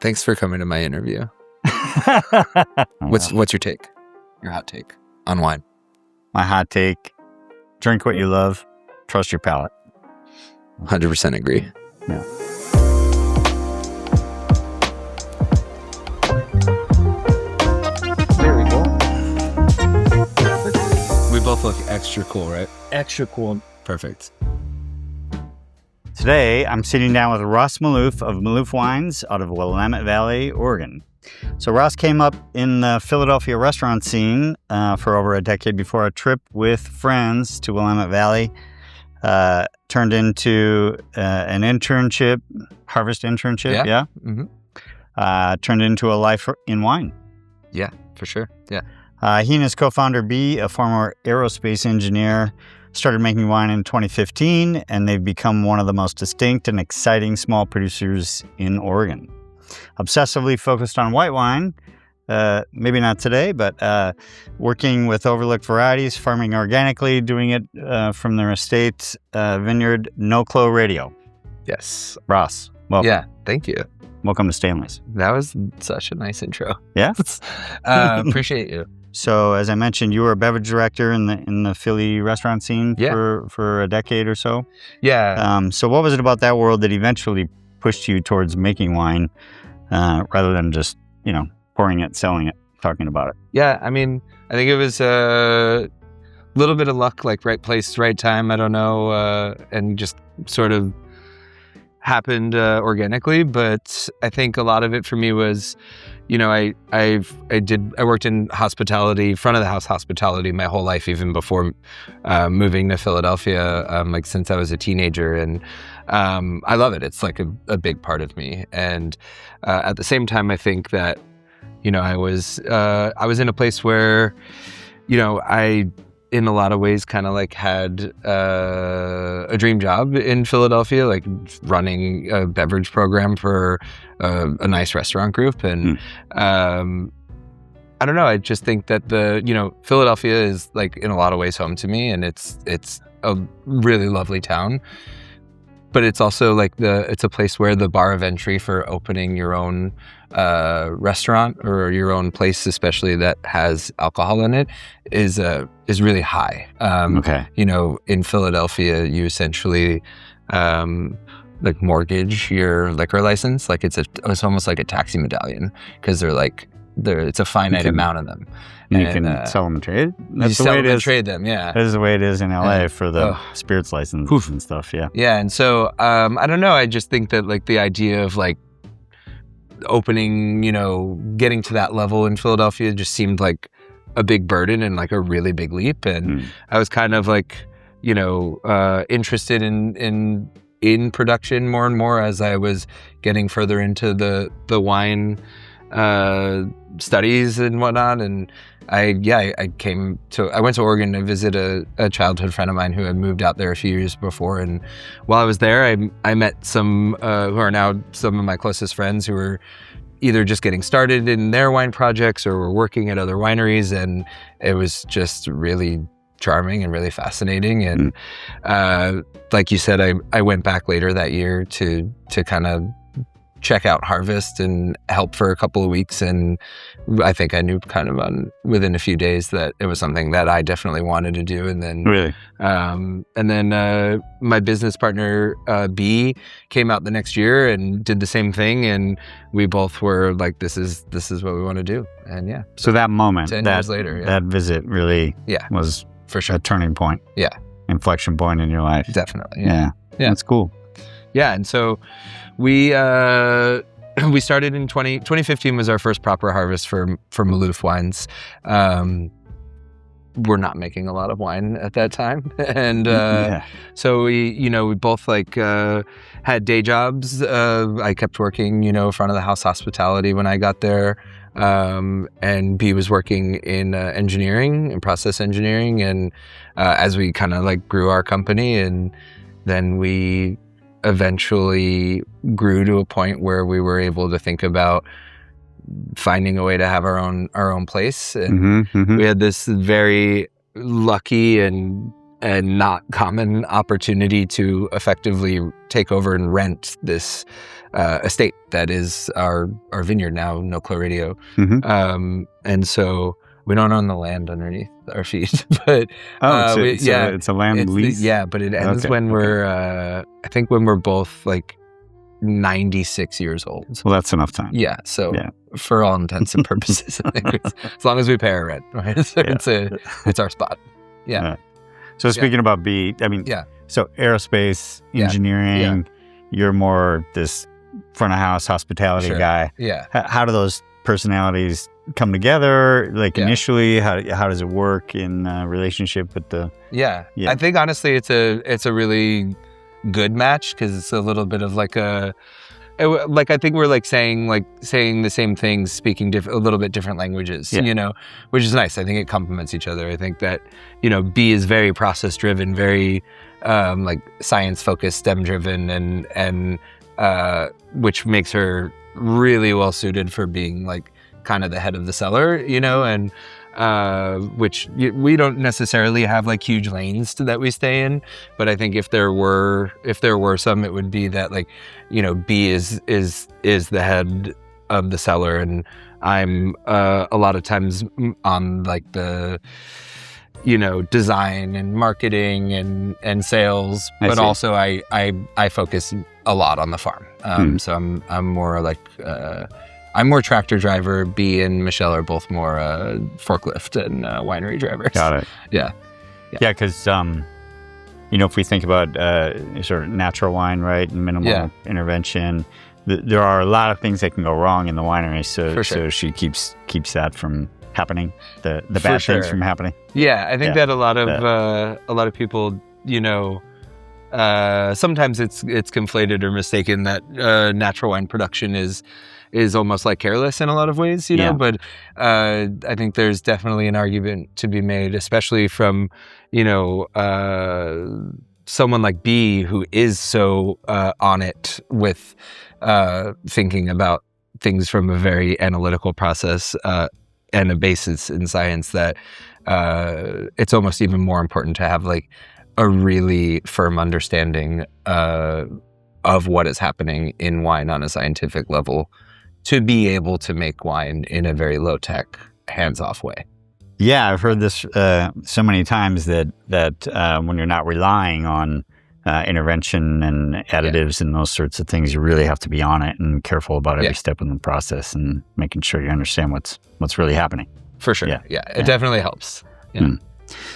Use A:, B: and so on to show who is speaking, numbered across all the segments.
A: Thanks for coming to my interview. What's your take? Your hot take on wine?
B: My hot take: drink what you love, trust your palate.
A: 100% agree.
B: Yeah. There we go.
A: We both look extra cool, right?
B: Extra cool.
A: Perfect.
B: Today, I'm sitting down with Ross Maloof of Maloof Wines out of Willamette Valley, Oregon. So Ross came up in the Philadelphia restaurant scene for over a decade before a trip with friends to Willamette Valley turned into an internship, harvest internship. Yeah. Mm-hmm. Turned into a life in wine.
A: Yeah, for sure. Yeah.
B: He and his co-founder B, a former aerospace engineer, started making wine in 2015, and they've become one of the most distinct and exciting small producers in Oregon. Obsessively focused on white wine, maybe not today, but working with overlooked varieties, farming organically, doing it from their estate vineyard, No Clo Radio.
A: Yes.
B: Ross, welcome.
A: Yeah, thank you.
B: Welcome to Stanley's.
A: That was such a nice intro.
B: Yeah?
A: Appreciate you.
B: So, as I mentioned, you were a beverage director in the Philly restaurant scene for a decade or so.
A: Yeah.
B: So what was it about that world that eventually pushed you towards making wine rather than just, pouring it, selling it, talking about it?
A: Yeah, I mean, I think it was a little bit of luck, like right place, right time, I don't know, and just sort of happened organically. But I think a lot of it for me was, I worked in hospitality, front of the house hospitality my whole life, even before moving to Philadelphia, like since I was a teenager. And I love it. It's like a big part of me. And at the same time, I think that, I was in a place where, I, in a lot of ways, kind of like had a dream job in Philadelphia, like running a beverage program for a nice restaurant group. And I don't know, I just think that Philadelphia is like in a lot of ways home to me, and it's a really lovely town. But it's also like it's a place where the bar of entry for opening your own restaurant or your own place, especially that has alcohol in it, is really high.
B: Okay.
A: In Philadelphia, you essentially like mortgage your liquor license. Like it's almost like a taxi medallion, because it's a finite amount of them.
B: And you can sell them and trade?
A: That's the way it is. Trade them, yeah.
B: That is the way it is in LA for the spirits license and stuff, yeah.
A: Yeah, and so, I don't know, I just think that like the idea of like opening, getting to that level in Philadelphia just seemed like a big burden and like a really big leap. And I was kind of like, interested in production more and more as I was getting further into the wine studies and whatnot. And I went to Oregon to visit a childhood friend of mine who had moved out there a few years before. And while I was there, I met some who are now some of my closest friends who were either just getting started in their wine projects or were working at other wineries. And it was just really charming and really fascinating. And like you said, I went back later that year to kind of check out harvest and help for a couple of weeks, and I think I knew kind of within a few days that it was something that I definitely wanted to do. And then
B: really,
A: my business partner B came out the next year and did the same thing, and we both were like, this is what we want to do. And yeah,
B: so that moment,
A: 10 years later,
B: that visit really was
A: for sure
B: a turning point, inflection point in your life.
A: Definitely,
B: yeah. That's cool.
A: Yeah, and so we started in 2015 was our first proper harvest for Maloof wines. We're not making a lot of wine at that time, and so we both had day jobs. I kept working, front of the house hospitality when I got there, and B was working in engineering and process engineering, and as we kind of like grew our company, and then we eventually grew to a point where we were able to think about finding a way to have our own place. And we had this very lucky and and not common opportunity to effectively take over and rent this estate that is our vineyard now, No Clo Radio.
B: Mm-hmm.
A: And so we don't own the land underneath our feet, but
B: it's a land lease.
A: But it ends when we're I think when we're both like 96 years old.
B: Well, that's enough time.
A: Yeah. So for all intents and purposes, I think as long as we pay our rent, right? So it's our spot. Yeah.
B: So speaking about B, I mean, so aerospace engineering, you're more this front of house hospitality guy.
A: Yeah.
B: How do those personalities come together? Like initially, how does it work in relationship with the?
A: Yeah. I think honestly, it's a really good match because it's a little bit of like I think we're like saying the same things, speaking a little bit different languages, you know, which is nice. I think it complements each other. I think that, you know, B is very process driven, very like science focused, STEM driven, and which makes her really well suited for being like kind of the head of the cellar, you know, and which we don't necessarily have like huge lanes that we stay in, but I think if there were some, it would be that like, you know, B is the head of the cellar, and I'm a lot of times on like the, you know, design and marketing and sales, but also I focus a lot on the farm. So I'm more like I'm more tractor driver. B and Michelle are both more forklift and winery drivers.
B: Got it.
A: Yeah.
B: Because you know, if we think about sort of natural wine, right, and minimal intervention, there are a lot of things that can go wrong in the winery. So she keeps that from happening. The bad things from happening.
A: Yeah, I think that a lot of people, you know, sometimes it's conflated or mistaken that natural wine production is almost like careless in a lot of ways, you know, but I think there's definitely an argument to be made, especially from, you know, someone like B who is so on it with thinking about things from a very analytical process and a basis in science, that it's almost even more important to have like a really firm understanding of what is happening in wine on a scientific level, to be able to make wine in a very low-tech, hands-off way.
B: Yeah, I've heard this so many times that when you're not relying on intervention and additives and those sorts of things, you really have to be on it and careful about every step in the process and making sure you understand what's really happening.
A: For sure. Yeah. It definitely helps. Yeah.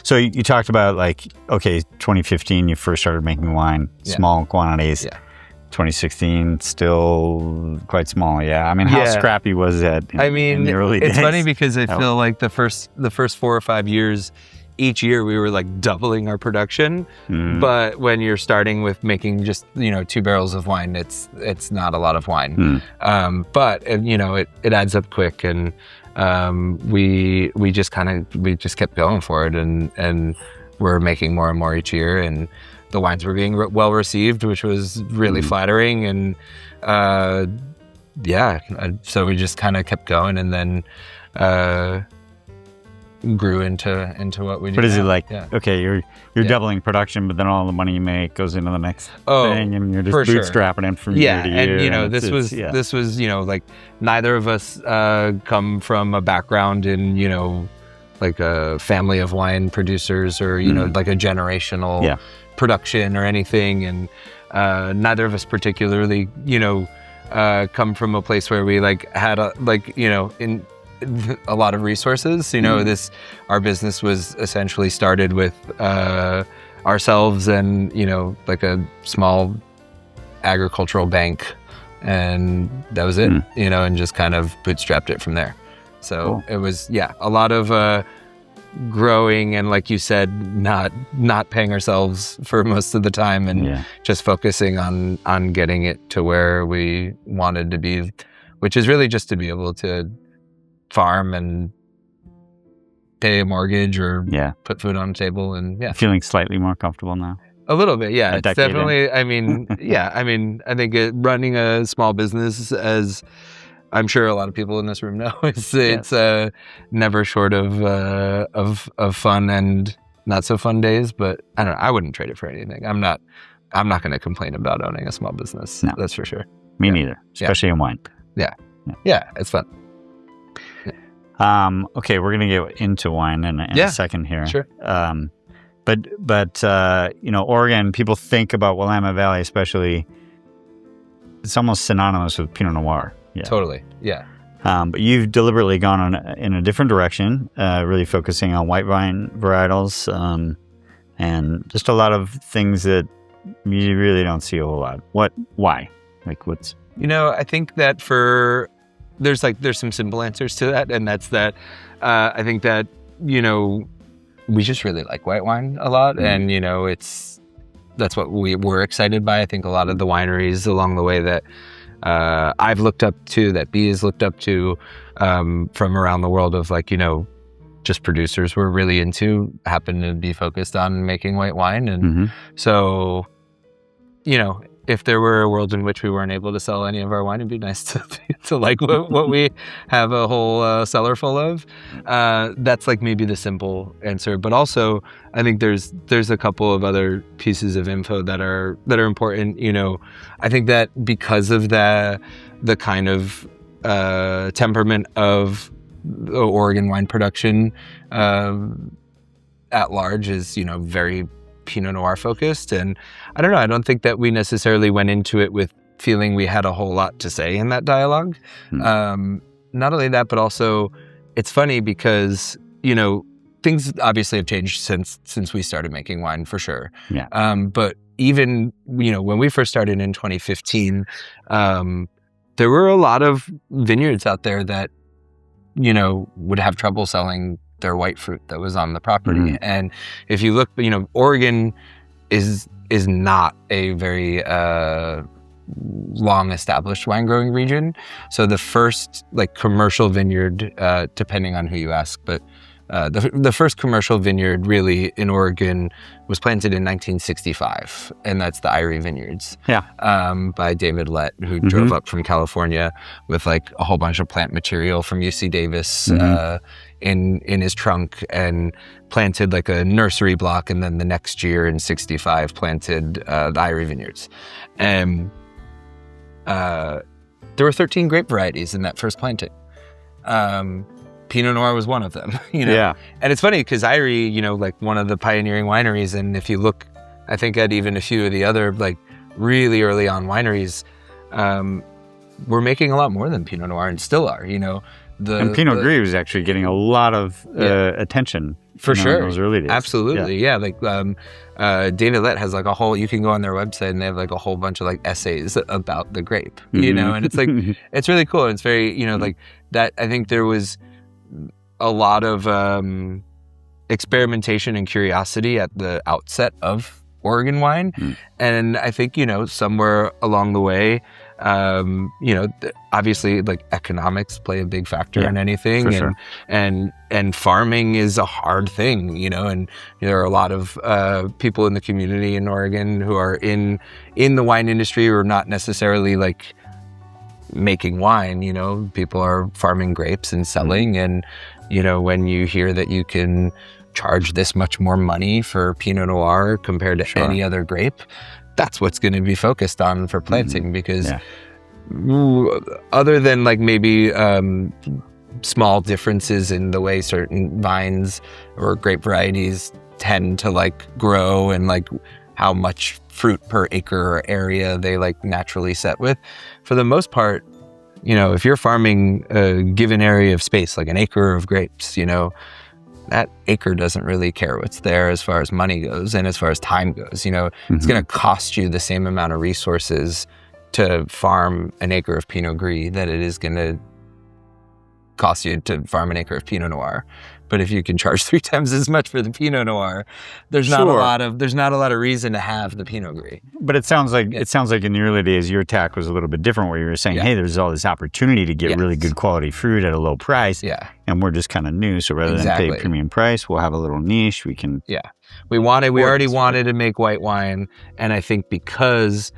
B: So you talked about like, okay, 2015, you first started making wine, small quantities. Yeah. 2016, still quite small. Yeah. I mean, how scrappy was that in the early days?
A: It's funny because I feel like the first 4 or 5 years, each year we were like doubling our production. But when you're starting with making just, you know, 2 barrels of wine, it's not a lot of wine. But you know, it adds up quick, and we just kept going for it, and we're making more and more each year, and the wines were being well received, which was really flattering, and so we just kind of kept going, and then grew into what we do.
B: But is it like, okay, you're doubling production, but then all the money you make goes into the next thing, and you're just bootstrapping it from year to year.
A: And you know, this was you know, like neither of us come from a background in, you know, like a family of wine producers, or you know, like a generational production or anything, and neither of us particularly, you know, come from a place where we like had a lot of resources. You know, our business was essentially started with ourselves and, you know, like a small agricultural bank, and that was it. You know, and just kind of bootstrapped it from there. So it was a lot of growing, and like you said, not paying ourselves for most of the time, and just focusing on getting it to where we wanted to be, which is really just to be able to farm and pay a mortgage or put food on the table, and
B: feeling slightly more comfortable now.
A: A little bit, yeah. It's definitely. I mean, I think running a small business, as I'm sure a lot of people in this room know, it's never short of fun and not so fun days, but I don't know. I wouldn't trade it for anything. I'm not going to complain about owning a small business.
B: No.
A: That's for sure.
B: Me neither, especially in wine.
A: Yeah, it's fun.
B: Okay, we're gonna get into wine in a second here.
A: Sure.
B: But Oregon, people think about Willamette Valley, especially. It's almost synonymous with Pinot Noir. Yeah.
A: Totally. Yeah.
B: But you've deliberately gone in a different direction, really focusing on white vine varietals, and just a lot of things that you really don't see a whole lot. Why? Like what's?
A: I think that there's some simple answers to that, and that's that. I think that we just really like white wine a lot, and that's what we're excited by. I think a lot of the wineries along the way that I've looked up to, that B has looked up to, from around the world of just producers we're really into, happen to be focused on making white wine, and so if there were a world in which we weren't able to sell any of our wine, it'd be nice to like what we have a whole cellar full of. That's maybe the simple answer, but also I think there's a couple of other pieces of info that are important. I think that because of the kind of temperament of the Oregon wine production at large is very Pinot Noir focused, and I don't know, I don't think that we necessarily went into it with feeling we had a whole lot to say in that dialogue. Not only that, but also it's funny because things obviously have changed since we started making wine, for sure. But even when we first started in 2015, there were a lot of vineyards out there that would have trouble selling their white fruit that was on the property. And if you look, Oregon is not a very long established wine growing region. So the first commercial vineyard, depending on who you ask, but the first commercial vineyard really in Oregon was planted in 1965, and that's the Irie Vineyards. By David Lett, who drove up from California with a whole bunch of plant material from UC Davis in his trunk, and planted a nursery block, and then the next year in 65 planted the Irie Vineyards. And there were 13 grape varieties in that first planting. Pinot Noir was one of them, And it's funny because Irie, one of the pioneering wineries, and if you look, I think at even a few of the other really early on wineries, we're making a lot more than Pinot Noir, and still are,
B: And Pinot Gris was actually getting a lot of attention.
A: For sure.
B: In those early days.
A: Absolutely. Yeah. David Lett has a whole, you can go on their website and they have a whole bunch of essays about the grape, and it's it's really cool. And it's very, that I think there was a lot of experimentation and curiosity at the outset of Oregon wine. And I think, somewhere along the way, obviously economics play a big factor in anything,
B: for
A: and farming is a hard thing, and there are a lot of people in the community in Oregon who are in the wine industry, or not necessarily making wine. People are farming grapes and selling, and when you hear that you can charge this much more money for Pinot Noir compared to any other grape, that's what's going to be focused on for planting, because other than maybe small differences in the way certain vines or grape varieties tend to grow, and how much fruit per acre or area they naturally set with, for the most part, if you're farming a given area of space, an acre of grapes, that acre doesn't really care what's there as far as money goes, and as far as time goes. It's going to cost you the same amount of resources to farm an acre of Pinot Gris that it is going to cost you to farm an acre of Pinot Noir. But if you can charge 3 times as much for the Pinot Noir, there's not a lot of reason to have the Pinot Gris.
B: But it sounds like in the early days your tack was a little bit different, where you were saying, hey, there's all this opportunity to get really good quality fruit at a low price. And we're just kind of new, so rather than pay a premium price, we'll have a little niche. We can
A: we already wanted to make white wine, and I think because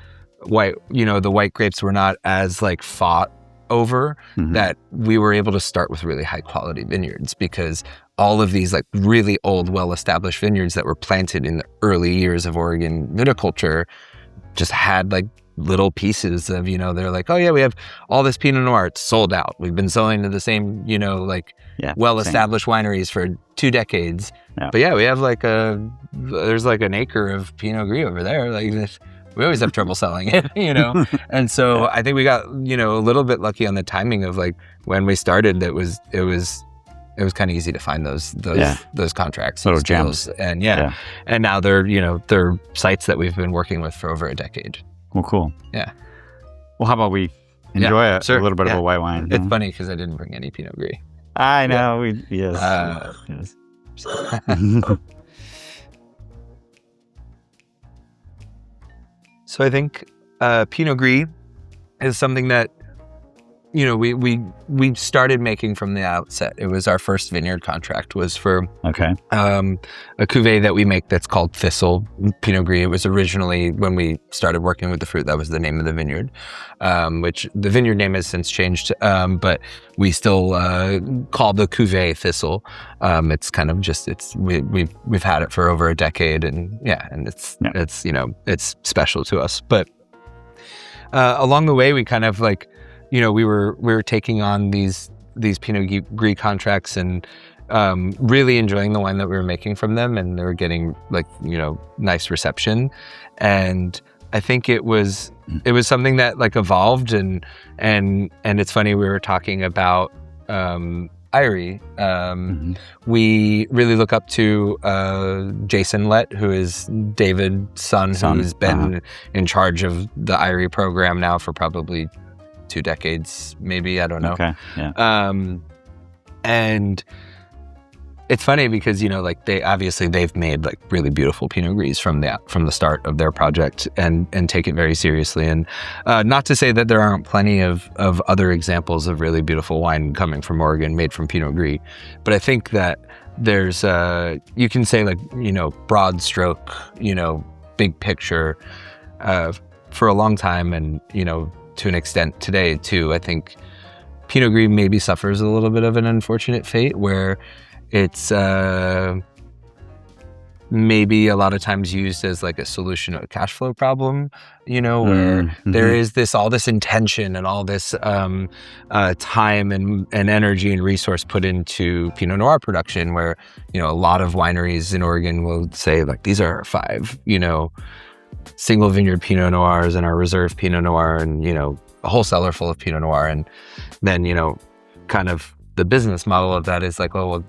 A: the white grapes were not as fought over, that we were able to start with really high quality vineyards, because all of these like really old, well-established vineyards that were planted in the early years of Oregon viticulture just had like little pieces of, they're like, oh yeah, we have all this Pinot Noir, it's sold out. We've been selling to the same, well-established wineries for 2 decades.
B: Yeah.
A: But yeah, we have there's like an acre of Pinot Gris over there. Like we always have trouble selling it, And so I think we got, a little bit lucky on the timing of like when we started. It was kind of easy to find those contracts,
B: little
A: deals.
B: gems.
A: And and now they're sites that we've been working with for over a decade.
B: Well, cool.
A: Yeah.
B: Well, how about we enjoy a little bit of a white wine?
A: It's funny because I didn't bring any Pinot Gris.
B: I know. Yes.
A: Yes. So I think Pinot Gris is something that we started making from the outset. It was our first vineyard contract was for a cuvee that we make that's called Thistle Pinot Gris. It was originally, when we started working with the fruit, that was the name of the vineyard, which the vineyard name has since changed, but we still call the cuvee Thistle. It's kind of just, we've had it for over a decade, and it's special to us. But along the way, we kind of like, we were taking on these Pinot Gris contracts and really enjoying the wine that we were making from them, and they were getting like, nice reception. And I think it was something that like evolved, and it's funny, we were talking about Irie. We really look up to Jason Lett, who is David's son. Who's been in charge of the Irie program now for probably 2 decades, maybe, I don't know.
B: Okay. Yeah.
A: And it's funny because they've made like really beautiful Pinot Gris from the start of their project, and take it very seriously. And not to say that there aren't plenty of other examples of really beautiful wine coming from Oregon made from Pinot Gris, but I think that there's you can say like, broad stroke, big picture, for a long time, and to an extent today too. I think Pinot Gris maybe suffers a little bit of an unfortunate fate, where it's maybe a lot of times used as like a solution to a cash flow problem, where there is all this intention and all this time and energy and resource put into Pinot Noir production, where, a lot of wineries in Oregon will say like, these are our 5, single vineyard Pinot Noirs and our reserve Pinot Noir, and, a whole cellar full of Pinot Noir. And then, kind of the business model of that is like, well,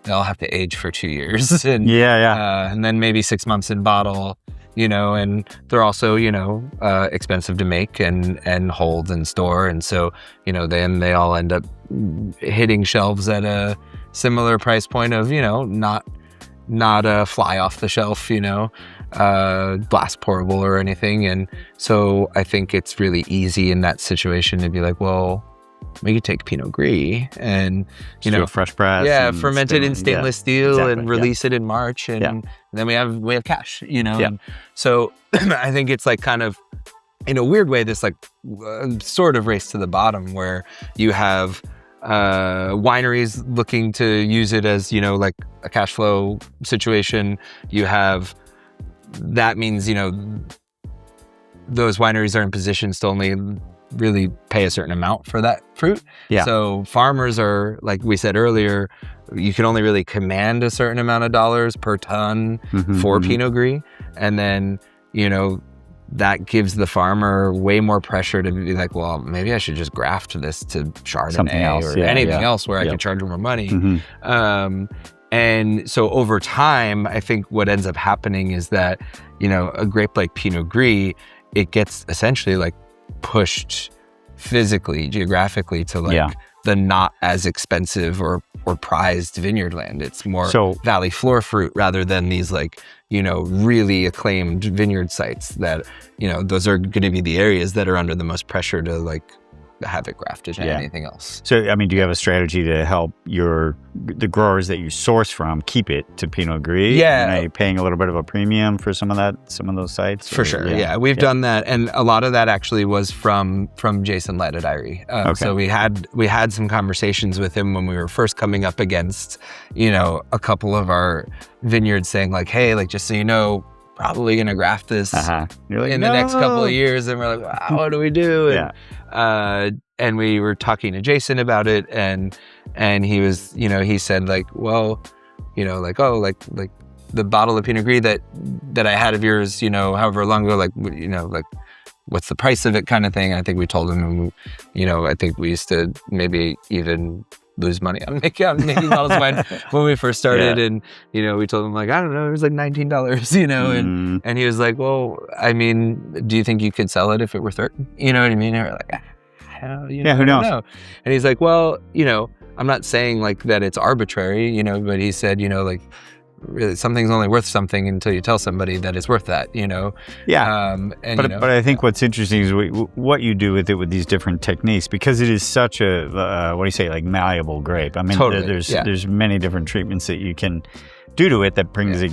A: they all have to age for 2 years, and and then maybe 6 months in bottle, and they're also, expensive to make and hold and store. And so, then they all end up hitting shelves at a similar price point of, not a fly off the shelf, glass pourable or anything. And so I think it's really easy in that situation to be like, well, we could take Pinot Gris and,
B: do a fresh press.
A: Ferment it in stainless steel and release it in March. And then we have cash, And so I think it's like kind of, in a weird way, this like sort of race to the bottom, where you have wineries looking to use it as, like a cash flow situation. You have, that means, those wineries are in positions to only really pay a certain amount for that fruit. Yeah. So farmers are, like we said earlier, you can only really command a certain amount of dollars per ton for Pinot Gris. And then, that gives the farmer way more pressure to be like, well, maybe I should just graft this to Chardonnay or anything else where I can charge more money. And so over time, I think what ends up happening is that, a grape like Pinot Gris, it gets essentially like pushed physically, geographically to like the not as expensive or prized vineyard land. It's more valley floor fruit rather than these like, really acclaimed vineyard sites that, those are going to be the areas that are under the most pressure to like, have it grafted to anything else.
B: So, I mean, do you have a strategy to help the growers that you source from keep it to Pinot Gris?
A: Yeah.
B: And are you paying a little bit of a premium for some of those sites?
A: For sure. Yeah. We've done that. And a lot of that actually was from @stanleys.la. So we had some conversations with him when we were first coming up against, a couple of our vineyards saying like, hey, like, just so you know, probably going to graft this
B: You're like,
A: in the next couple of years. And we're like, wow, what do we do? And we were talking to Jason about it, and he was, he said like, well, like, oh, like the bottle of Pinot Gris that I had of yours, however long ago, like, like, what's the price of it kind of thing. I think we told him, I think we used to maybe even lose money on making bottles of wine when we first started. And, we told him like, I don't know, it was like $19, and he was like, well, I mean, do you think you could sell it if it were 30? You know what I mean? And we're like, who knows? And he's like, well, I'm not saying like that it's arbitrary, but he said, like, really, something's only worth something until you tell somebody that it's worth that,
B: But I think what's interesting is what you do with it with these different techniques, because it is such a like malleable grape. I mean, there's many different treatments that you can do to it that brings a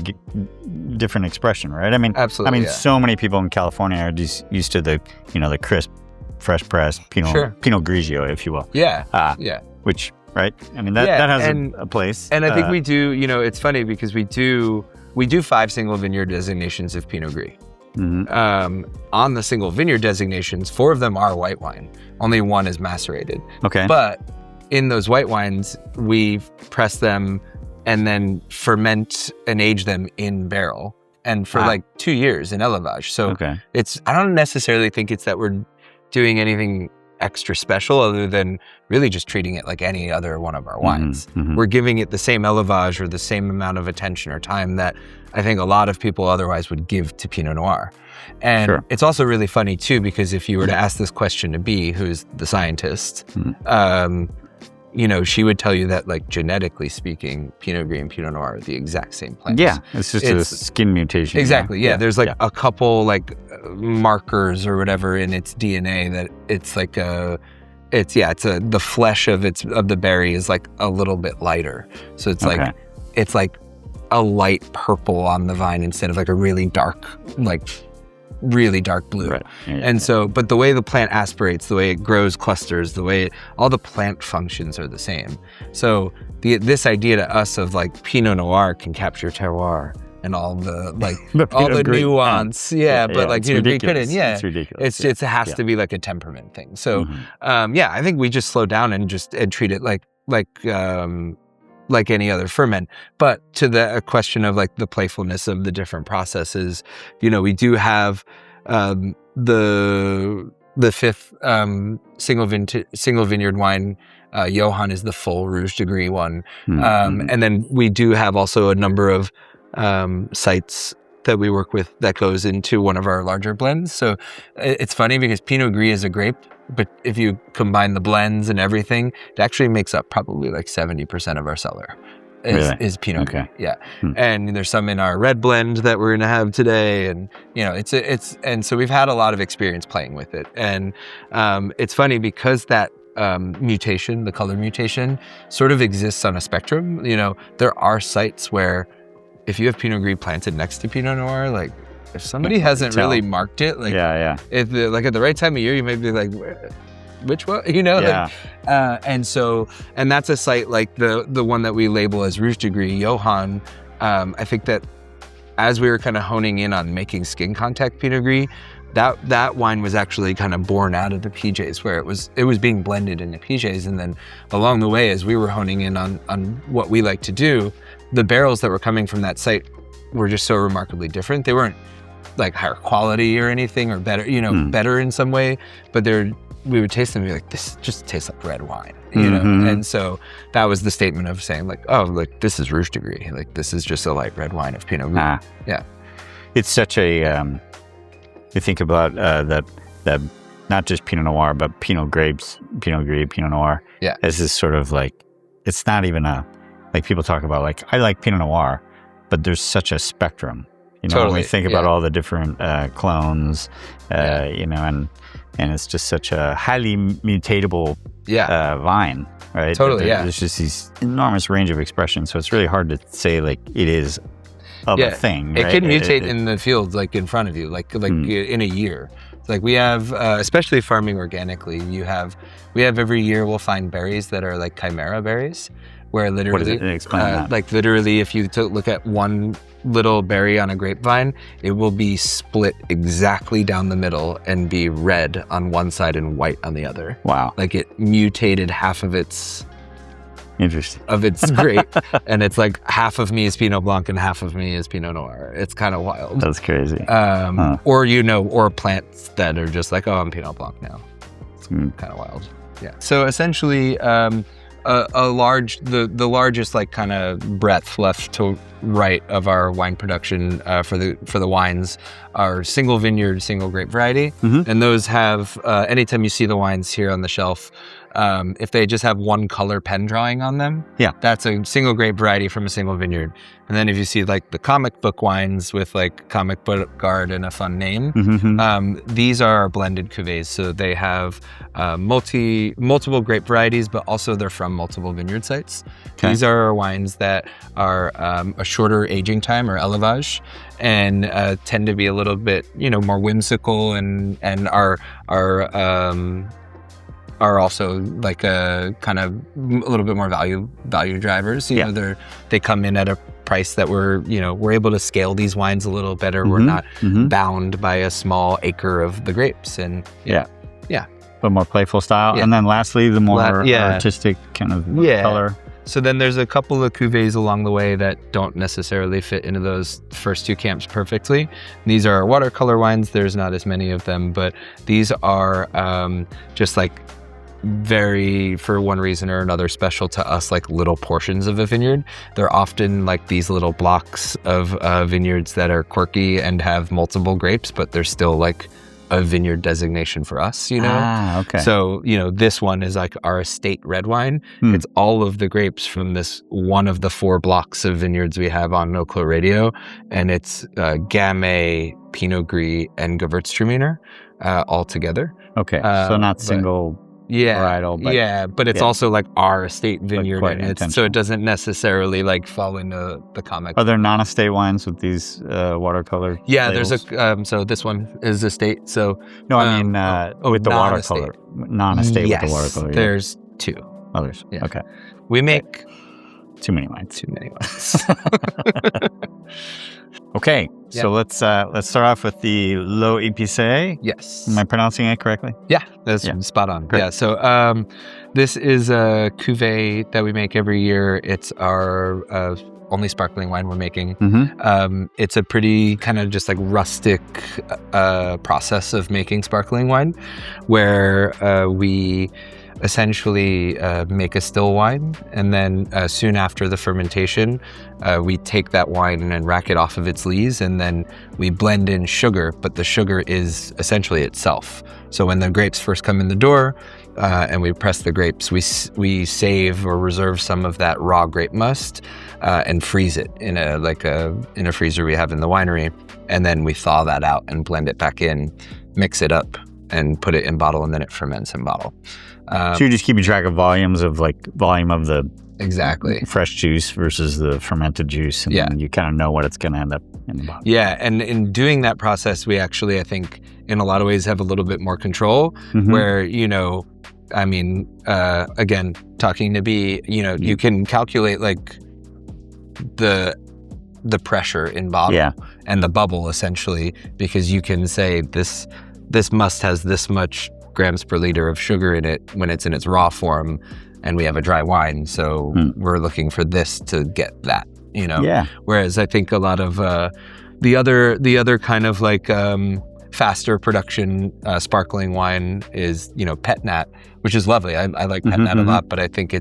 B: different expression, right? I mean,
A: absolutely.
B: I mean, so many people in California are just used to the the crisp, fresh pressed Pinot Grigio, if you will. Which. Right. I mean, that has a place.
A: And I think we do, it's funny because we do 5 single vineyard designations of Pinot Gris. On the single vineyard designations, 4 of them are white wine. Only 1 is macerated.
B: Okay.
A: But in those white wines, we press them and then ferment and age them in barrel. And for like 2 years in élevage. So I don't necessarily think it's that we're doing anything extra special other than really just treating it like any other one of our wines. We're giving it the same élevage or the same amount of attention or time that I think a lot of people otherwise would give to Pinot Noir. And it's also really funny too, because if you were to ask this question to Bea, who's the scientist, she would tell you that, like, genetically speaking, Pinot Gris and Pinot Noir are the exact same plants.
B: Yeah, it's just a skin mutation.
A: Exactly. Yeah, there's like a couple like markers or whatever in its DNA that it's like the flesh of the berry is like a little bit lighter, so it's like a light purple on the vine instead of like a really dark blue.
B: Right.
A: And so, but the way the plant aspirates, the way it grows clusters, all the plant functions are the same. So this idea to us of like Pinot Noir can capture terroir and all the like all the nuance. But like Pinot Gris couldn't.
B: It's ridiculous.
A: It has to be like a temperament thing. So I think we just slow down and treat it like any other ferment. But to the question of like the playfulness of the different processes, we do have the 5th single vineyard wine. Johan is the full Rouge de Gris one. And then we do have also a number of sites that we work with that goes into one of our larger blends. So it's funny because Pinot Gris is a grape, but if you combine the blends and everything, it actually makes up probably like 70% of our cellar is Pinot Gris. Yeah. And there's some in our red blend that we're going to have today. And, and so we've had a lot of experience playing with it. And it's funny because that mutation, the color mutation, sort of exists on a spectrum. There are sites where if you have Pinot Gris planted next to Pinot Noir, like if somebody hasn't really marked it, like if like at the right time of year, you may be like, which one, and that's a site like the one that we label as Rouge de Gris, Johan. I think that as we were kind of honing in on making skin contact Pinot Gris, that wine was actually kind of born out of the PJs, where it was being blended into PJs, and then along the way, as we were honing in on what we like to do, the barrels that were coming from that site were just so remarkably different. They weren't like higher quality or anything or better, better in some way, but we would taste them and be like, this just tastes like red wine, And so that was the statement of saying like, oh, like this is Rouge de Gris, like this is just a light red wine of Pinot Gris.
B: It's such a you think about that not just Pinot Noir, but Pinot grapes, Pinot Gris, Pinot Noir. As this sort of like, it's not even like people talk about like, I like Pinot Noir, but there's such a spectrum. When we think about all the different clones, and and it's just such a highly mutatable vine, right?
A: Totally,
B: There's just these enormous range of expressions, so it's really hard to say like it is of a thing.
A: It
B: right?
A: can mutate in the field, like in front of you, like in a year. Like we have, especially farming organically, we have every year we'll find berries that are like chimera berries, where literally,
B: what is it? Explain that.
A: like literally, if you look at one little berry on a grapevine, it will be split exactly down the middle and be red on one side and white on the other.
B: Wow.
A: Like it mutated half of its
B: Interesting.
A: grape, and it's like half of me is Pinot Blanc and half of me is Pinot Noir. It's kind of wild.
B: That's crazy.
A: Or plants that are just like, oh, I'm Pinot Blanc now. It's kind of wild. Yeah. So essentially, the largest like kind of breadth left to right of our wine production for the wines are single vineyard, single grape variety, and those have anytime you see the wines here on the shelf, if they just have one color pen drawing on them, that's a single grape variety from a single vineyard. And then if you see like the comic book wines with like comic book art and a fun name, these are blended cuvées. So they have multiple grape varieties, but also they're from multiple vineyard sites. Okay. These are our wines that are a shorter aging time or élevage, and tend to be a little bit, more whimsical and are also like a kind of a little bit more value drivers. They come in at a price that we're able to scale these wines a little better. We're not bound by a small acre of the grapes, and
B: but more playful style. And then lastly, the more artistic kind of color.
A: So then there's a couple of cuvées along the way that don't necessarily fit into those first two camps perfectly. These are watercolor wines. There's not as many of them, but these are just like very, for one reason or another, special to us, like little portions of a vineyard. They're often like these little blocks of vineyards that are quirky and have multiple grapes, but they're still like a vineyard designation for us,
B: okay.
A: So, this one is like our estate red wine. It's all of the grapes from this one of the 4 blocks of vineyards we have on No Clos Radio, and it's Gamay, Pinot Gris, and Gewürztraminer all together.
B: Okay, so not single varietal,
A: but it's also like our estate vineyard,
B: like
A: and so it doesn't necessarily like fall into the comic.
B: Are there non-estate wines with these watercolor?
A: Labels?
B: There's
A: a so this one is estate. So
B: no, I mean with the watercolor, non-estate with the watercolor.
A: There's 2
B: others.
A: Yeah.
B: Okay,
A: we make
B: too many wines. Okay, so let's start off with the low épicé.
A: Yes.
B: Am I pronouncing it correctly?
A: Yeah, that's spot on.
B: Great.
A: Yeah, so this is a cuvée that we make every year. It's our only sparkling wine we're making. It's a pretty kind of just like rustic process of making sparkling wine, where we essentially make a still wine, and then soon after the fermentation, we take that wine and rack it off of its lees, and then we blend in sugar, but the sugar is essentially itself. So when the grapes first come in the door and we press the grapes, we save or reserve some of that raw grape must and freeze it in a freezer we have in the winery, and then we thaw that out and blend it back in, mix it up, and put it in bottle, and then it ferments in bottle.
B: So you're just keeping track of volume of the fresh juice versus the fermented juice, and then you kind of know what it's going to end up in the bottle.
A: Yeah, and in doing that process, we actually, I think, in a lot of ways, have a little bit more control. Where I mean, again, talking to B, you can calculate like the pressure in bottle and the bubble essentially, because you can say this must has this much grams per liter of sugar in it when it's in its raw form, and we have a dry wine, so we're looking for this to get that, Whereas I think a lot of the other kind of like faster production sparkling wine is Pet Nat, which is lovely. I like Pet Nat a lot, but I think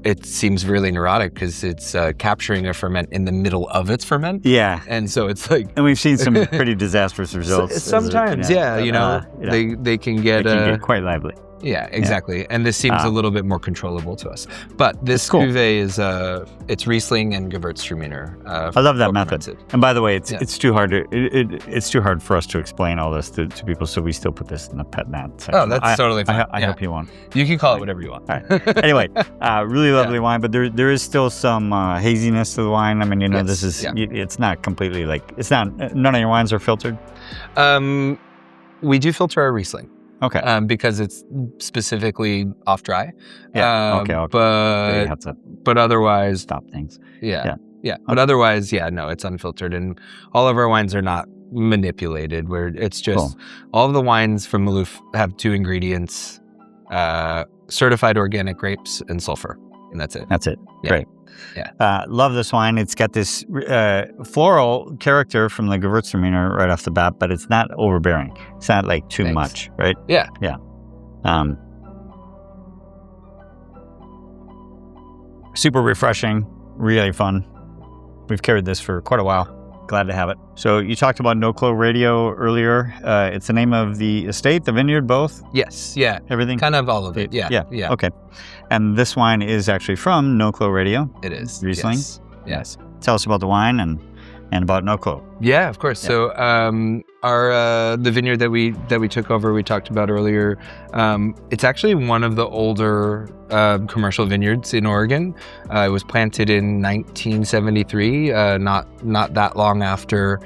A: it seems really neurotic because it's capturing a ferment in the middle of its ferment. Yeah. And so it's like...
B: And we've seen some pretty disastrous results.
A: Sometimes, they can get...
B: They can get quite lively.
A: Yeah, exactly. And this seems a little bit more controllable to us. But this
B: cool.
A: cuvee is it's Riesling and Gewürztraminer.
B: I love that method. And by the way, it's too hard to it's too hard for us to explain all this to people, so we still put this in the pet nat section.
A: Oh, that's totally fine.
B: I hope you won't.
A: You can call it whatever you want.
B: All right. Anyway, really lovely wine, but there is still some haziness to the wine. I mean, this is it's not completely it's not. None of your wines are filtered.
A: We do filter our Riesling.
B: Okay.
A: Because it's specifically off dry.
B: Yeah. Okay.
A: But otherwise,
B: stop things.
A: Yeah. But otherwise, no, it's unfiltered, and all of our wines are not manipulated. Where it's just all of the wines from Maloof have 2 ingredients: certified organic grapes and sulfur, and that's it.
B: That's it.
A: Yeah.
B: Great.
A: Yeah.
B: Love this wine. It's got this floral character from the Gewürztraminer right off the bat, but it's not overbearing. It's not like too much, right?
A: Yeah.
B: Yeah. Super refreshing, really fun. We've carried this for quite a while. Glad to have it. So you talked about No Clo Radio earlier. It's the name of the estate, the vineyard, both?
A: Yes. Yeah.
B: Everything?
A: Kind of all of it. Yeah.
B: Okay. And this wine is actually from No Clo Radio.
A: It is.
B: Riesling?
A: Yes.
B: Tell us about the wine and about No Clo.
A: Yeah, of course. So our the vineyard that we took over, we talked about earlier, it's actually one of the older commercial vineyards in Oregon. It was planted in 1973, not that long after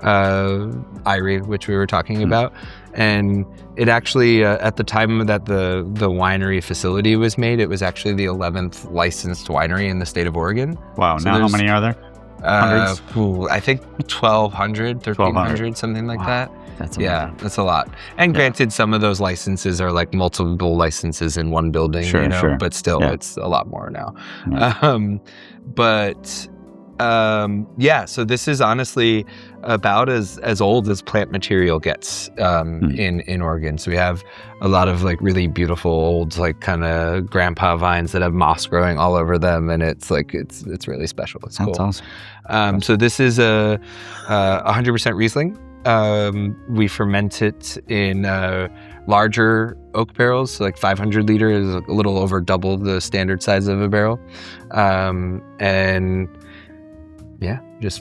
A: Irie, which we were talking about. And it actually, at the time that the winery facility was made, it was actually the 11th licensed winery in the state of Oregon.
B: Wow. So now how many are there? Hundreds?
A: I think 1,200, 1,300, something like that.
B: That's amazing.
A: That's a lot. And granted, some of those licenses are like multiple licenses in one building, but still, it's a lot more now. Yeah. So this is honestly about as old as plant material gets in Oregon. So we have a lot of like really beautiful old like kind of grandpa vines that have moss growing all over them, and it's really special. It's cool.
B: That's awesome.
A: So this is a 100% Riesling. We ferment it in larger oak barrels, so like 500 liter is a little over double the standard size of a barrel, and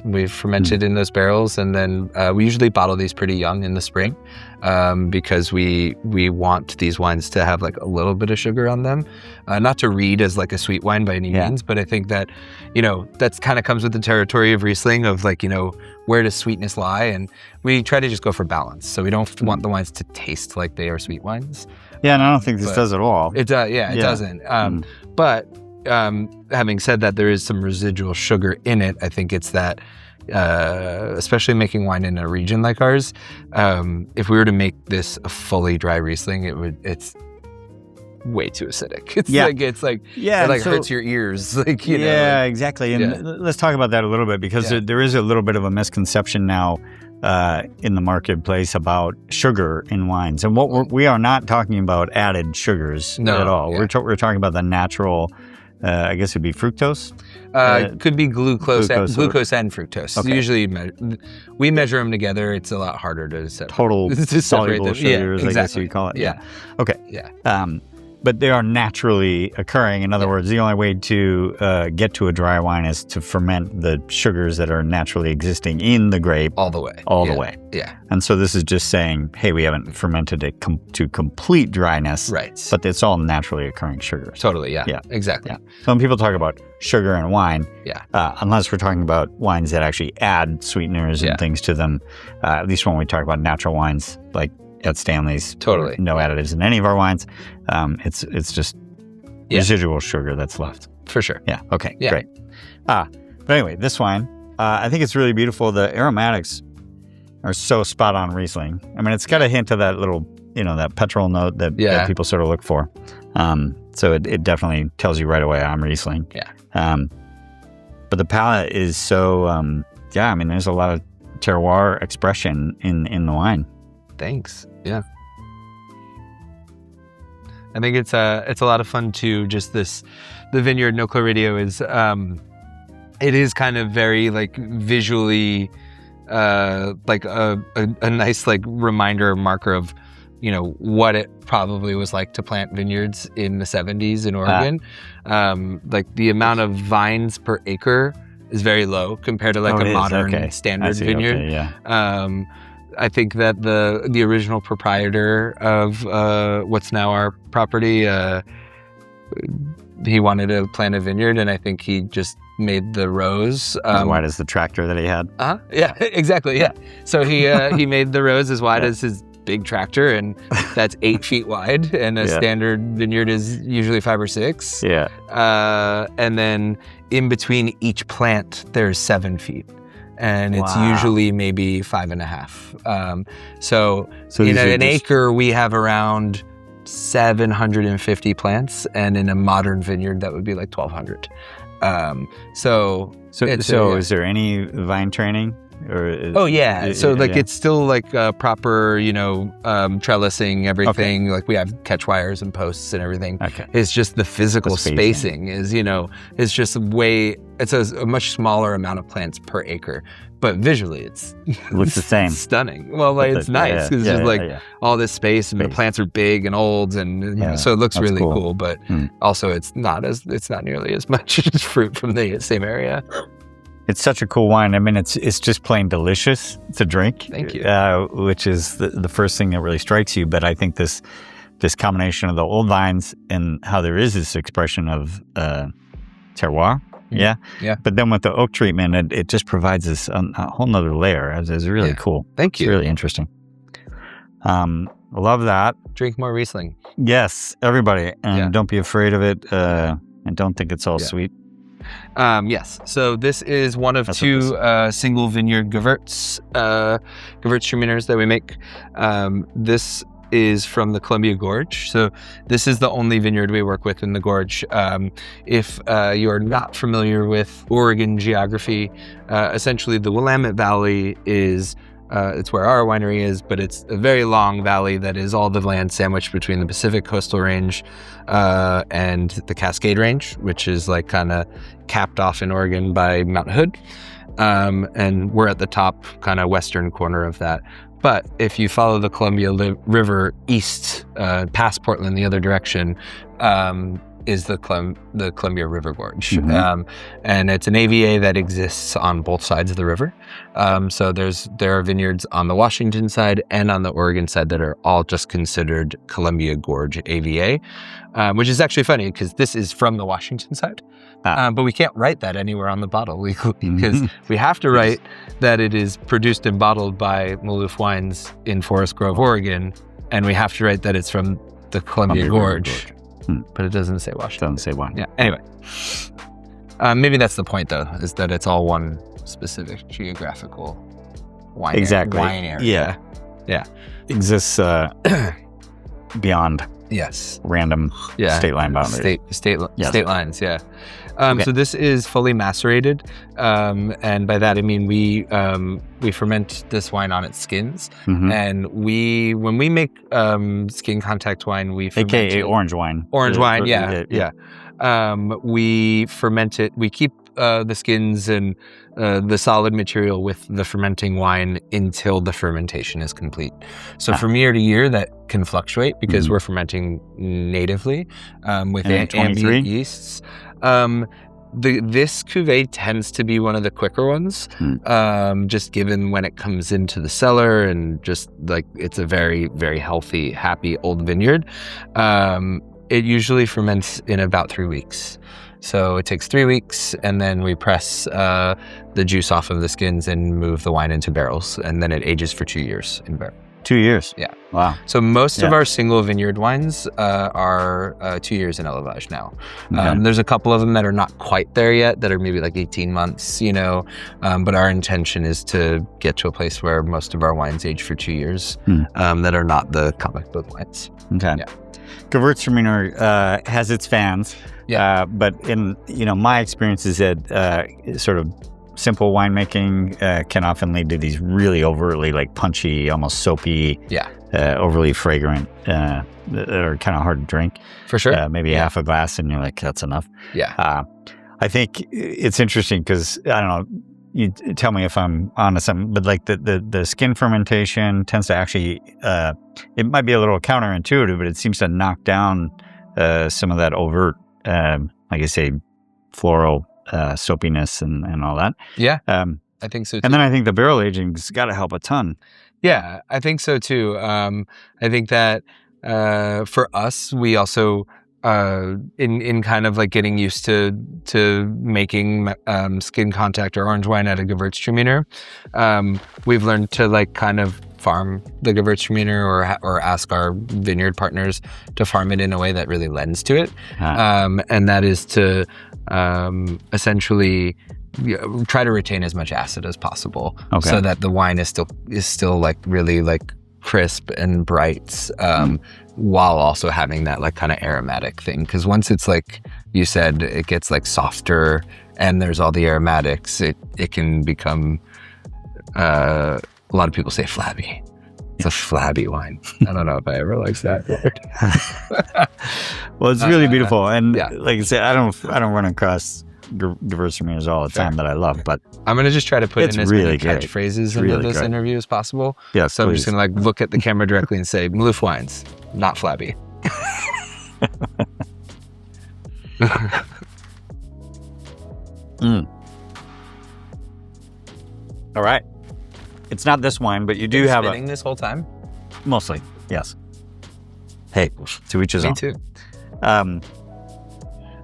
A: we've fermented in those barrels, and then we usually bottle these pretty young in the spring because we want these wines to have like a little bit of sugar on them, not to read as like a sweet wine by any means, but I think that that's kind of comes with the territory of Riesling of like where does sweetness lie, and we try to just go for balance. So we don't want the wines to taste like they are sweet wines.
B: Yeah, and I don't think this does at all.
A: It does. It doesn't. But having said that, there is some residual sugar in it. I think it's that, especially making wine in a region like ours, if we were to make this a fully dry Riesling, it's way too acidic. It hurts your ears.
B: Exactly. And let's talk about that a little bit, because there is a little bit of a misconception now in the marketplace about sugar in wines. And we are not talking about added sugars at all. We're talking about the natural, I guess it'd be fructose?
A: Could be glucose and fructose.
B: Okay.
A: Usually we measure them together. It's a lot harder to separate.
B: Total soluble sugars,
A: exactly.
B: I guess you call it.
A: Yeah.
B: Okay.
A: Yeah.
B: But they are naturally occurring. In other words, the only way to get to a dry wine is to ferment the sugars that are naturally existing in the grape.
A: All the way.
B: The way.
A: Yeah.
B: And so this is just saying, hey, we haven't fermented it to complete dryness.
A: Right.
B: But it's all naturally occurring sugars.
A: Totally, yeah. Exactly.
B: Yeah. So when people talk about sugar in wine, unless we're talking about wines that actually add sweeteners and things to them, at least when we talk about natural wines, like at Stanley's,
A: totally
B: no additives in any of our wines. It's just residual sugar that's left.
A: For sure.
B: Yeah. Okay. Yeah. Great. But anyway, this wine, I think it's really beautiful. The aromatics are so spot on Riesling. I mean, it's got a hint of that little, that petrol note that people sort of look for. So it definitely tells you right away I'm Riesling.
A: Yeah.
B: But the palate is so, I mean, there's a lot of terroir expression in the wine.
A: Thanks. Yeah. I think it's a lot of fun too. Just the vineyard No Clo Radio is it is kind of very like visually like a nice like reminder marker of what it probably was like to plant vineyards in the 70s in Oregon. Like the amount of vines per acre is very low compared to like a modern standard vineyard.
B: Okay, yeah.
A: I think that the original proprietor of what's now our property, he wanted to plant a vineyard, and I think he just made the rows
B: As wide as the tractor that he had.
A: Yeah, exactly. Yeah. So he made the rows as wide as his big tractor, and that's 8 feet wide, and a standard vineyard is usually 5 or 6.
B: Yeah.
A: And then in between each plant, there's 7 feet. And it's usually maybe 5.5. So in an acre, we have around 750 plants, and in a modern vineyard, that would be like 1,200. So
B: is there any vine training?
A: It's still like proper, trellising, everything. Like we have catch wires and posts and everything.
B: Okay.
A: It's just the physical spacing is, it's just it's a much smaller amount of plants per acre. But visually, it
B: looks the same.
A: Stunning. Well, it's nice because it's just all this space, and the plants are big and old, and so it looks really cool. But also, it's not nearly as much as fruit from the same area.
B: It's such a cool wine. I mean, it's just plain delicious to drink.
A: Thank you.
B: Which is the first thing that really strikes you. But I think this combination of the old vines and how there is this expression of terroir. Yeah. But then with the oak treatment, it just provides this a whole nother layer. It's really cool.
A: Thank you.
B: It's really interesting. I love that.
A: Drink more Riesling.
B: Yes, everybody. And don't be afraid of it. And don't think it's all sweet.
A: Yes. So this is one of 2 single vineyard Gewürztraminers that we make. This is from the Columbia Gorge. So this is the only vineyard we work with in the gorge. If you are not familiar with Oregon geography, essentially the Willamette Valley is it's where our winery is, but it's a very long valley that is all the land sandwiched between the Pacific Coastal Range and the Cascade Range, which is like kind of capped off in Oregon by Mount Hood. And we're at the top kind of western corner of that. But if you follow the Columbia River east, past Portland, the other direction, is the Columbia River Gorge.
B: Mm-hmm.
A: And it's an AVA that exists on both sides of the river. So there are vineyards on the Washington side and on the Oregon side that are all just considered Columbia Gorge AVA, which is actually funny because this is from the Washington side. But we can't write that anywhere on the bottle legally because we have to write that it is produced and bottled by Maloof Wines in Forest Grove, Oregon, and we have to write that it's from the Columbia Gorge. But it doesn't say Washington.
B: Doesn't say wine.
A: Yeah. Anyway, maybe that's the point, though, is that it's all one specific geographical wine area. Yeah.
B: Exists beyond random state line boundaries.
A: State lines. Yeah. So this is fully macerated, and by that I mean we ferment this wine on its skins, and when we make skin contact wine, we ferment
B: AKA orange wine.
A: Orange wine, we ferment it. We keep the skins and the solid material with the fermenting wine until the fermentation is complete. So from year to year, that can fluctuate because we're fermenting natively with ambient yeasts. This cuvee tends to be one of the quicker ones, just given when it comes into the cellar and just like it's a very, very healthy, happy old vineyard. It usually ferments in about 3 weeks. So it takes 3 weeks, and then we press the juice off of the skins and move the wine into barrels, and then it ages for 2 years in barrel.
B: 2 years?
A: Yeah.
B: Wow.
A: So most of our single vineyard wines are 2 years in élevage now. There's a couple of them that are not quite there yet, that are maybe like 18 months, but our intention is to get to a place where most of our wines age for 2 years that are not the comic book wines.
B: Okay.
A: Yeah.
B: Gewürztraminer has its fans.
A: Yeah.
B: But in my experience is that sort of simple winemaking can often lead to these really overtly like punchy, almost soapy, overly fragrant that are kind of hard to drink.
A: For sure.
B: Maybe half a glass and you're like, that's enough.
A: Yeah.
B: I think it's interesting because, I don't know, you tell me if I'm onto something, but like the skin fermentation tends to actually, it might be a little counterintuitive, but it seems to knock down some of that overt, like I say, floral soapiness and all that.
A: Yeah, I think so too.
B: And then I think the barrel aging's got to help a ton.
A: Yeah, I think so too. I think that for us, we also in kind of like getting used to making skin contact or orange wine at a Gewürztraminer, we've learned to like kind of farm the Gewürztraminer or ask our vineyard partners to farm it in a way that really lends to it, and that is to essentially try to retain as much acid as possible, so that the wine is still like really like crisp and bright, while also having that like kind of aromatic thing. Because once it's like you said, it gets like softer and there's all the aromatics, it can become a lot of people say flabby. It's a flabby wine. I don't know if I ever liked that word.
B: Well, it's really beautiful, and like I said, I don't run across Gewürztraminers all the time that I love, but
A: I'm gonna just try to put in as
B: really
A: many catchphrases into this interview as possible.
B: Yeah,
A: so I'm just gonna like look at the camera directly and say Maloof wines, not flabby.
B: All right, it's not this wine, but you do have
A: spinning this whole time.
B: Mostly, yes. Hey, to each his own.
A: Me too.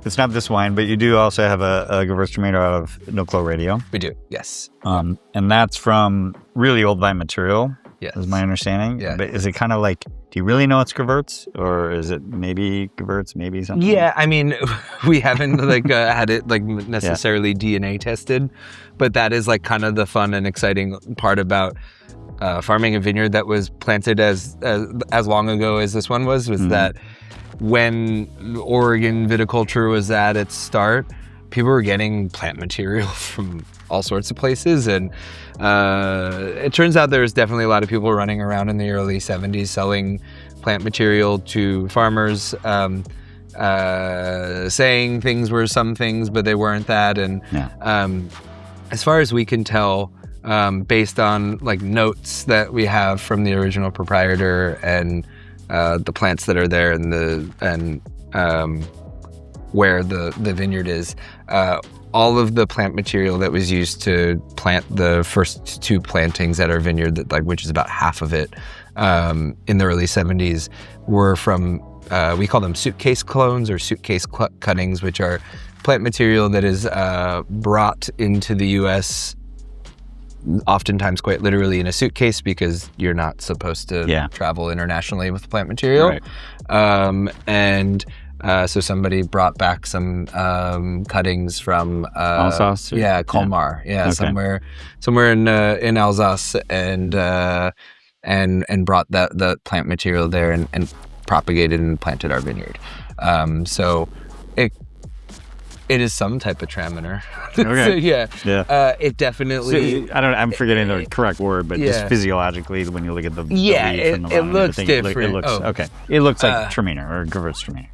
B: It's not this wine, but you do also have a Gewürztraminer out of No-Clo Radio.
A: We do, yes.
B: And that's from really old vine material,
A: yes,
B: is my understanding.
A: Yeah.
B: But is it kind of like, do you really know it's Gewürz? Or is it maybe Gewürz, maybe something?
A: Yeah, I mean, we haven't like had it like necessarily DNA tested, but that is like kind of the fun and exciting part about farming a vineyard that was planted as long ago as this one was that when Oregon viticulture was at its start, people were getting plant material from all sorts of places. And it turns out there's definitely a lot of people running around in the early 70s selling plant material to farmers, saying things were some things, but they weren't that. And as far as we can tell, based on like notes that we have from the original proprietor and the plants that are there and where the vineyard is, all of the plant material that was used to plant the first two plantings at our vineyard, that like which is about half of it, in the early 70s, were from we call them suitcase clones or suitcase cuttings, which are plant material that is brought into the U.S. oftentimes quite literally in a suitcase, because you're not supposed to travel internationally with plant material. Right. So somebody brought back some cuttings from
B: Alsace?
A: Colmar. Somewhere in Alsace, and brought the plant material there and propagated and planted our vineyard. So it is some type of traminer.
B: Okay.
A: So, it definitely.
B: So, I'm forgetting the correct word, but just physiologically, when you look at the leaf and the vine,
A: it looks different.
B: It looks okay. It looks like Traminer or Gewürztraminer.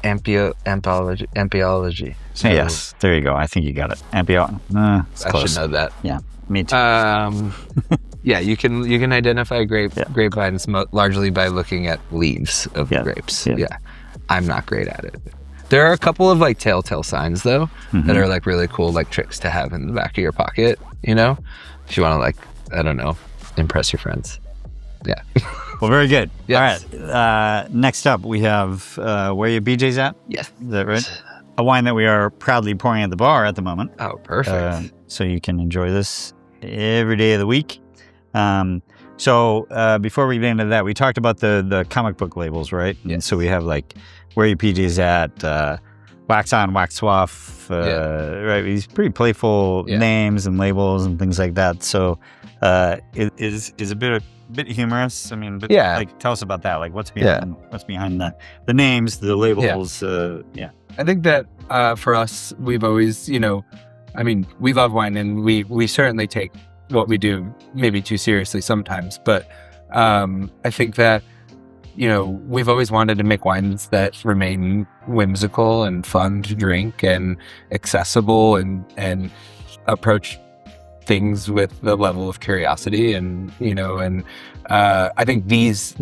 A: Ampiology.
B: So, yes, there you go. I think you got it.
A: I should know that.
B: Yeah, me too.
A: You can identify grapevines largely by looking at leaves of grapes. Yeah. I'm not great at it. There are a couple of like telltale signs though, that are like really cool, like tricks to have in the back of your pocket, you know, if you want to like, I don't know, impress your friends. Yeah.
B: Well, very good.
A: Yes.
B: All right. Next up, we have Where Your BJ's At.
A: Yes.
B: Is that right? A wine that we are proudly pouring at the bar at the moment.
A: Oh, perfect.
B: So you can enjoy this every day of the week. So before we get into that, we talked about the comic book labels, right?
A: Yes.
B: And so we have like Where Your PJ's At, Wax On, Wax Off, right? These pretty playful names and labels and things like that. So it is a bit humorous. I mean, but like, tell us about that. Like, what's behind the names, the labels?
A: I think that for us, we've always, we love wine, and we certainly take what we do maybe too seriously sometimes, but I think that we've always wanted to make wines that remain whimsical and fun to drink and accessible and approach things with the level of curiosity and I think these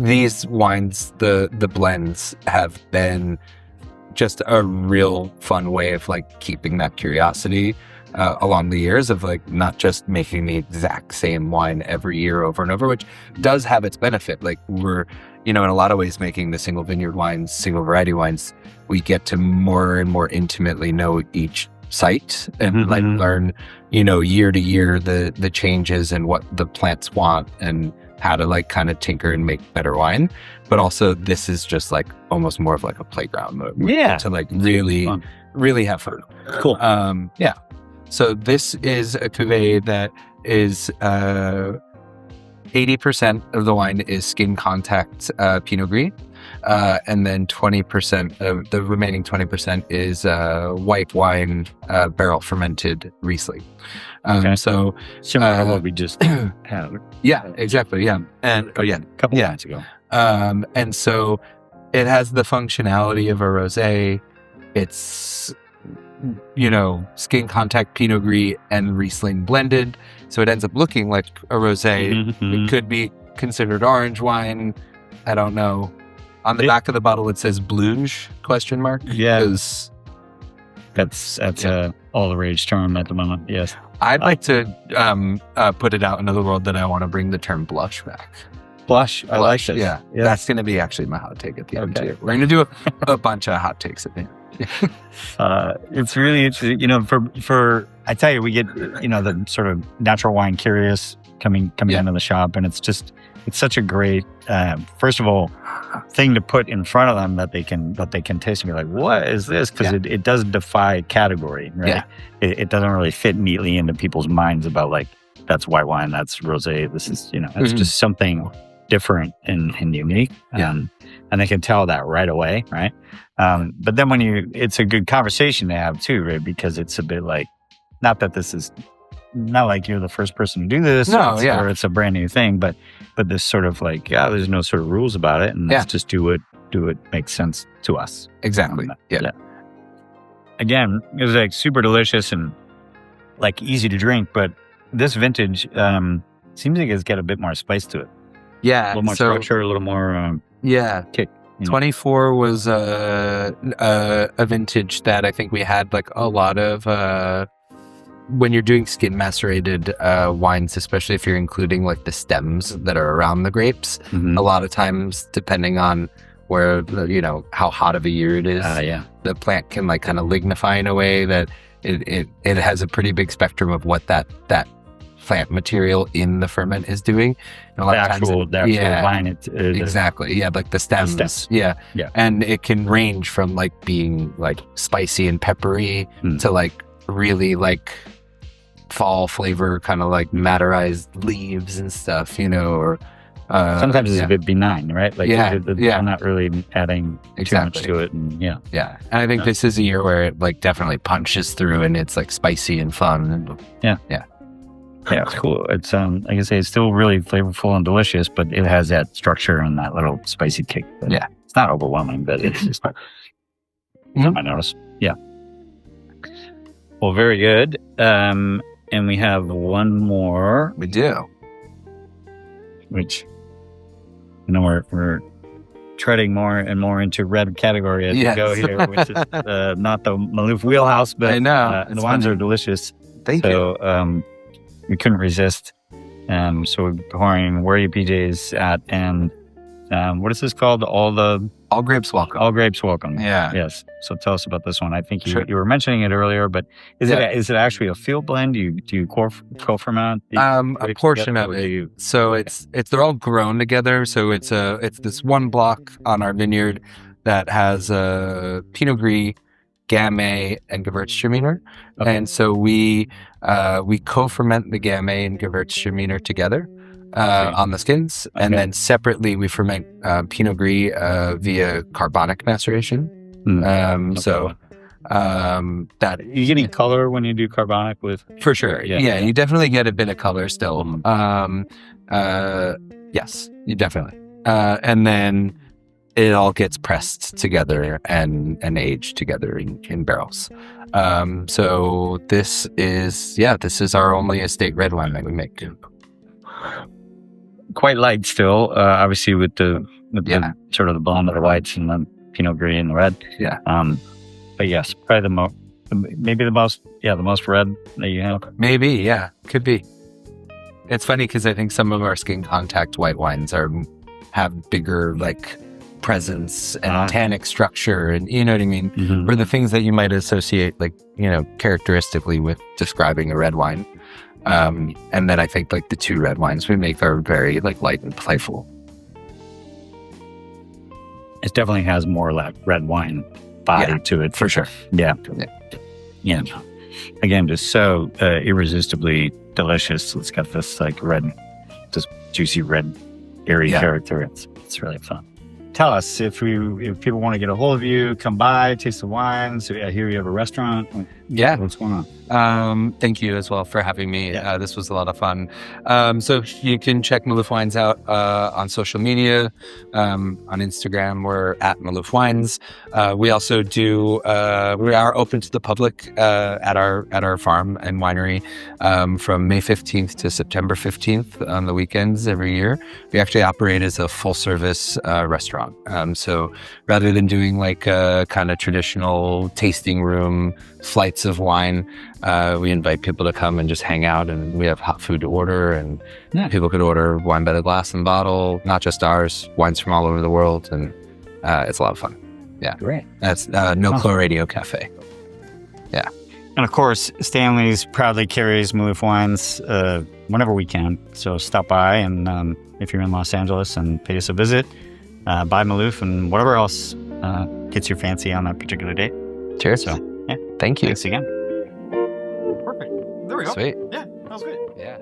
A: wines, the blends, have been just a real fun way of like keeping that curiosity along the years of like not just making the exact same wine every year over and over, which does have its benefit. Like we're, in a lot of ways making the single vineyard wines, single variety wines, we get to more and more intimately know each site and like learn, year to year the changes and what the plants want and how to like kind of tinker and make better wine. But also this is just like almost more of like a playground mode. To like really have fun.
B: Cool.
A: So this is a cuvee that is 80% of the wine is skin contact Pinot Gris, and then 20% of the remaining 20% is white wine barrel fermented Riesling. So
B: similar to what we just had.
A: Yeah, exactly. Yeah, and
B: a couple months ago.
A: And so it has the functionality of a rosé. It's skin contact Pinot Gris and Riesling blended. So it ends up looking like a rosé. It could be considered orange wine. I don't know. On the back of the bottle, it says Bluge ?
B: Yeah. That's all the rage term at the moment. Yes.
A: I'd like to put it out into the world that I want to bring the term blush back.
B: Blush. I like this.
A: Yeah. That's going to be actually my hot take at the end too. We're going to do a bunch of hot takes at the end.
B: It's really interesting, for I tell you, we get the sort of natural wine curious coming into the shop, and it's such a great first of all thing to put in front of them that they can taste and be like, what is this? Because it does defy category, right? It doesn't really fit neatly into people's minds about like, that's white wine, that's rosé, this is it's just something different and unique. And they can tell that right away, right? But then it's a good conversation to have too, right? Because it's a bit like, not that this is not like you're the first person to do this, or it's a brand new thing, but this sort of like, there's no sort of rules about it, and let's just do it makes sense to us.
A: Exactly.
B: Again, it was like super delicious and like easy to drink, but this vintage seems like it's got a bit more spice to it.
A: Yeah,
B: a little more structure, a little more kick.
A: 24 was a vintage that I think we had like a lot of when you're doing skin macerated wines, especially if you're including like the stems that are around the grapes. A lot of times, depending on where how hot of a year it is, the plant can like kind of lignify in a way that it has a pretty big spectrum of what that plant material in the ferment is doing. And a lot of times vine, exactly. Yeah, like the stems. Yeah. And it can range from like being like spicy and peppery to like really like fall flavor, kind of like materized leaves and stuff, or
B: sometimes it's a bit benign, right? Like I'm not really adding too much to it. And and
A: I think this is a year where it like definitely punches through and it's like spicy and fun.
B: Yeah, it's cool. It's like I say, it's still really flavorful and delicious, but it has that structure and that little spicy kick. It's not overwhelming, but it's just I notice. Yeah. Well, very good. And we have one more.
A: We do.
B: Which we're treading more and more into red category as we go here, which is not the Maloof wheelhouse, but
A: I know.
B: The wines are delicious.
A: Thank you.
B: We couldn't resist. So we're pouring Where Are You PJs at, and what is this called? All Grapes Welcome. All Grapes Welcome.
A: Yeah.
B: Yes. So tell us about this one. I think you were mentioning it earlier, but is it actually a field blend? Do you co-ferment?
A: A portion of it. So they're all grown together. So it's this one block on our vineyard that has Pinot Gris, Gamay, and Gewürztraminer. And so we co-ferment the Gamay and Gewürztraminer together on the skins, and then separately we ferment Pinot Gris via carbonic maceration. That
B: you getting color when you do carbonic with?
A: For sure. Yeah, you definitely get a bit of color still. Yes, you definitely. And then it all gets pressed together and aged together in barrels. So this is our only estate red wine that we make.
B: Quite light still, obviously with the sort of the blonde of the whites and the Pinot Gris and the red.
A: Yeah.
B: But yes, probably the most red that you have.
A: Maybe, yeah, could be. It's funny because I think some of our skin contact white wines have bigger like presence and tannic structure, and you know what I mean,
B: Mm-hmm.
A: or the things that you might associate like characteristically with describing a red wine. And then I think like the two red wines we make are very like light and playful.
B: It definitely has more like red wine body to it.
A: For sure.
B: Yeah. Again, just so irresistibly delicious. It's got this like this juicy red, airy character. It's really fun. Tell us if people want to get a hold of you, come by, taste the wines. I hear you have a restaurant.
A: Yeah.
B: What's going on?
A: Thank you as well for having me. This was a lot of fun. So you can check Maloof Wines out on social media. On Instagram, we're at Maloof Wines. We also we are open to the public at our farm and winery from May 15th to September 15th on the weekends every year. We actually operate as a full service restaurant. So rather than doing like a kind of traditional tasting room flights of wine, we invite people to come and just hang out, and we have hot food to order, and people could order wine by the glass and bottle, not just ours, wines from all over the world, and it's a lot of fun. Yeah,
B: great.
A: That's No Radio Cafe. Yeah,
B: and of course, Stanley's proudly carries Maloof wines whenever we can. So stop by, and if you're in Los Angeles, and pay us a visit, buy Maloof and whatever else gets your fancy on that particular date.
A: Cheers.
B: So
A: thank you.
B: Thanks again. Perfect. There we go.
A: Sweet.
B: Yeah, that was good.
A: Yeah.